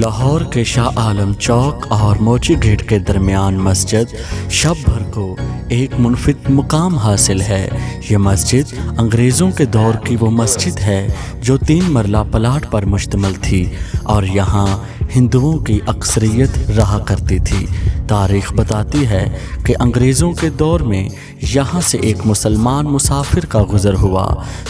लाहौर के शाह आलम चौक और मोची गेट के दरमियान मस्जिद शब भर को एक मुनफिद मुकाम हासिल है। ये मस्जिद अंग्रेज़ों के दौर की वो मस्जिद है जो 3 मरला प्लाट पर मुश्तमिल थी और यहाँ हिंदुओं की अक्सरियत रहा करती थी। तारीख़ बताती है कि अंग्रेज़ों के दौर में यहाँ से एक मुसलमान मुसाफिर का गुज़र हुआ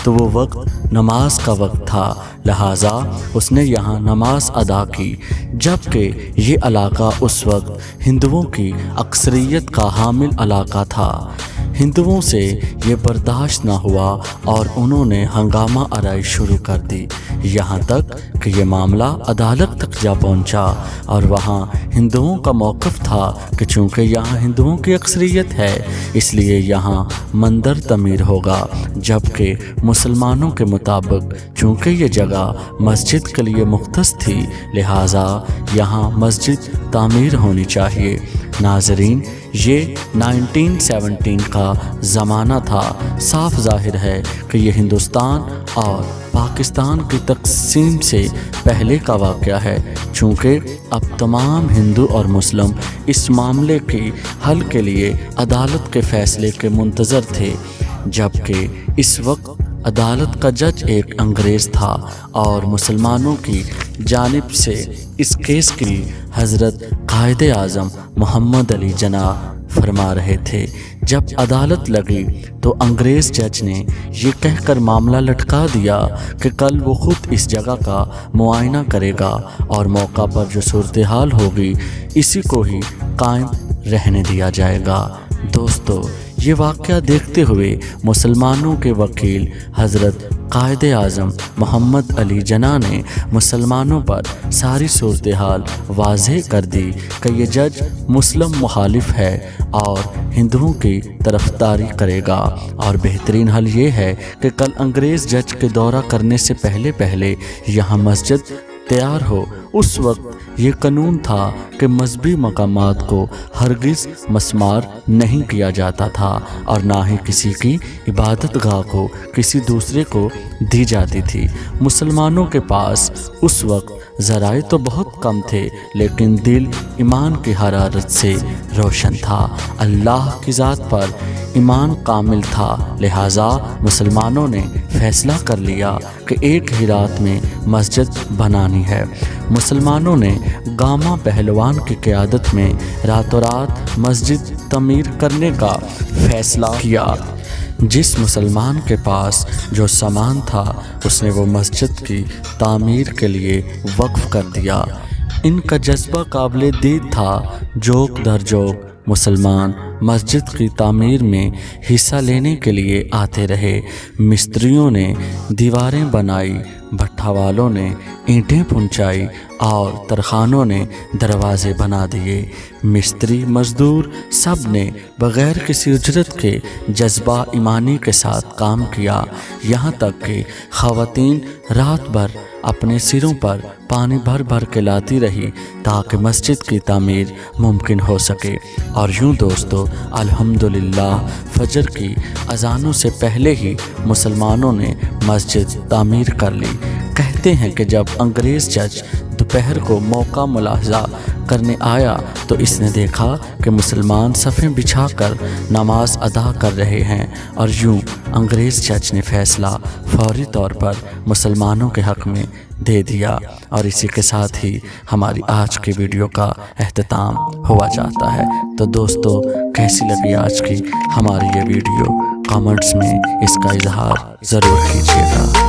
तो वो वक्त नमाज का वक्त था, लिहाजा उसने यहाँ नमाज अदा की। जबकि ये इलाका उस वक्त हिंदुओं की अक्सरियत का हामिल इलाका था। हिंदुओं से ये बर्दाश्त न हुआ और उन्होंने हंगामा आराई शुरू कर दी, यहाँ तक कि ये मामला अदालत तक जा पहुँचा और वहाँ हिंदुओं का मौक़िफ़ था कि चूँकि यहाँ हिंदुओं की अक्सरियत है इसलिए यहाँ मंदिर तमीर होगा, जबकि मुसलमानों के मुताबिक चूँकि ये जगह मस्जिद के लिए मुख्तस थी लिहाजा यहाँ मस्जिद तामीर होनी चाहिए। नाज़रीन, ये 1917 का ज़माना था। साफ ज़ाहिर है कि ये हिंदुस्तान और पाकिस्तान की तक़सीम से पहले का वाक़या है, चूँकि अब तमाम हिंदू और मुस्लिम इस मामले के हल के लिए अदालत के फ़ैसले के मुंतज़र थे। जबकि इस वक्त अदालत का जज एक अंग्रेज़ था और मुसलमानों की जानिब से इस केस की हज़रत कायदे आज़म मोहम्मद अली जना फरमा रहे थे। जब अदालत लगी तो अंग्रेज़ जज ने ये कहकर मामला लटका दिया कि कल वो ख़ुद इस जगह का मुआयना करेगा और मौका पर जो सूरत हाल होगी इसी को ही कायम रहने दिया जाएगा। दोस्तों, ये वाक़या देखते हुए मुसलमानों के वकील हज़रत कायदे आज़म मोहम्मद अली जना ने मुसलमानों पर सारी सूरत हाल वाज़ेह कर दी कि ये जज मुस्लिम मुखालिफ है और हिंदुओं की तरफदारी करेगा और बेहतरीन हल ये है कि कल अंग्रेज़ जज के दौरा करने से पहले यहाँ मस्जिद तैयार हो। उस वक्त ये कानून था कि मजहबी मकामात को हरगिज़ मस्मार नहीं किया जाता था और ना ही किसी की इबादत गाह को किसी दूसरे को दी जाती थी। मुसलमानों के पास उस वक्त ज़राए तो बहुत कम थे लेकिन दिल ईमान की हरारत से रोशन था। अल्लाह की ज़ात पर ईमान कामिल था, लिहाजा मुसलमानों ने फ़ैसला कर लिया कि एक ही रात में मस्जिद बनानी है। मुसलमानों ने गामा पहलवान की क़यादत में रातों रात मस्जिद तमीर करने का फ़ैसला किया। जिस मुसलमान के पास जो सामान था उसने वो मस्जिद की तामीर के लिए वक्फ़ कर दिया। इनका जज्बा काबिल दीद था। जोक दर जोक मुसलमान मस्जिद की तामीर में हिस्सा लेने के लिए आते रहे। मिस्त्रियों ने दीवारें बनाई, भट्ठा वालों ने ईंटें पुंचाई और तरखानों ने दरवाज़े बना दिए। मिस्त्री मज़दूर सब ने बग़ैर किसी उजरत के जज्बा ईमानी के साथ काम किया, यहाँ तक कि ख़वातीन रात भर अपने सिरों पर पानी भर भर के लाती रही ताकि मस्जिद की तामीर मुमकिन हो सके। और यूँ दोस्तों, अल्हम्दुलिल्लाह फ़जर की अज़ानों से पहले ही मुसलमानों ने मस्जिद तामीर कर ली। कहते हैं कि जब अंग्रेज़ जज दोपहर को मौका मुलाहज़ा करने आया तो इसने देखा कि मुसलमान सफ़ें बिछाकर नमाज अदा कर रहे हैं और यूँ अंग्रेज़ जज ने फ़ैसला फौरी तौर पर मुसलमानों के हक़ में दे दिया। और इसी के साथ ही हमारी आज की वीडियो का अख्ताम हुआ जाता है। तो दोस्तों, कैसी लगी आज की हमारी ये वीडियो कमेंट्स में इसका इजहार ज़रूर कीजिएगा।